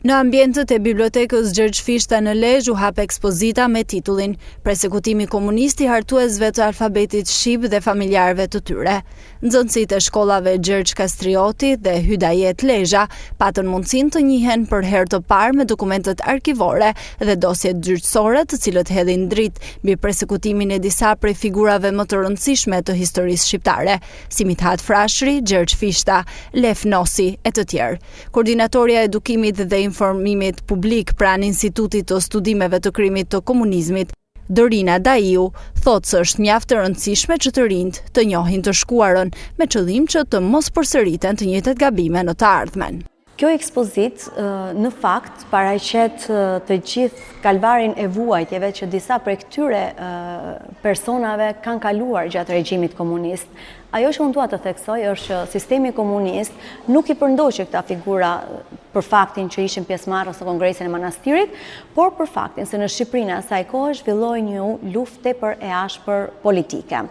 Në ambientët e bibliotekës Gjergj Fishta në Lezhë u hap ekspozita me titullin Persekutimi komunist i hartuesve të alfabetit shqip dhe familjarëve të tyre. Nxënësit e shkollave Gjergj Kastrioti dhe Hydajet Lezhë patën mundësinë të njihen për herë të parë me dokumentet arkivore dhe dosjet gjyqësore të cilët hedhin dritë mbi persekutimin e disa prej figurave më të rëndësishme të historisë shqiptare, si Mithat Frashëri, Gjergj Fishta, Lef Nosi e të tjerë. Koordinatoria e edukimit dhe informimit publik pranë Institutit të Studimeve të Krimit të Komunizmit, Dorina Daiu, thotë se është mjaft e rëndësishme që të rinjt të njohin të shkuarën me qëllim që të mos përsëriten të njëjtat gabime në të ardhmen. Kjo ekspozit në fakt paraqet të gjithë kalvarin e vuajtjeve që disa prej këtyre personave kanë kaluar gjatë regjimit komunist. Ajo që unë dua të theksoj është që sistemi komunist nuk i përndoqi këta figura për faktin që ishin pjesëmarrës në Kongresin e Manastirit, por për faktin se në Shqipërinë asaj kohe zhvilloi një luftë tepër e ashpër politike.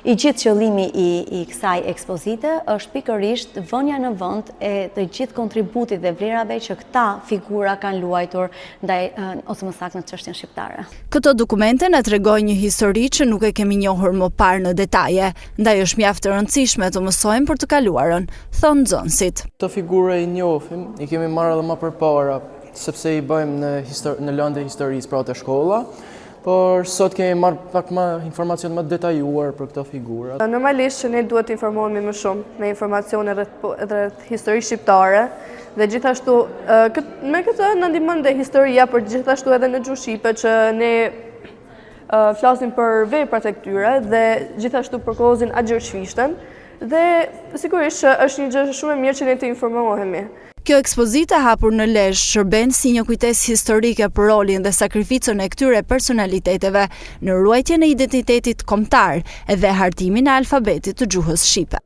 I gjithë qëllimi i kësaj ekspozite është pikërisht vënia në vend e të gjithë kontributit dhe vlerave që këta figura kanë luajtur ndaj ose më saktë në çështjen shqiptare. Këto dokumente na tregojnë një histori që nuk e kemi njohur më parë në detaje, ndaj është mjaft e rëndësishme të mësojmë për të kaluarën, thonë nxënësit. Këto figura i njohim, i kemi marrë edhe më përpara, sepse i bëjmë në lëndë historisë pra të shkolla. Por sot kemi marrë pak më informacion më detajuar për këto figura. Normalisht që ne duhet të informohemi më shumë me informacione rreth historisë shqiptare dhe gjithashtu me këtë na ndihmon dhe historia për gjithashtu edhe në gjuhë shqipe që ne flasim për veprat e këtyre dhe gjithashtu për kozin a Gjergj Fishtën dhe sigurisht që është një gjë shumë e mirë që ne të informohemi. Kjo ekspozita hapur në Lezhë shërben si një kujtesë historike për rolin dhe sakrificën e këtyre personaliteteve në ruajtjen e identitetit kombëtar dhe hartimin e alfabetit të gjuhës shqipe.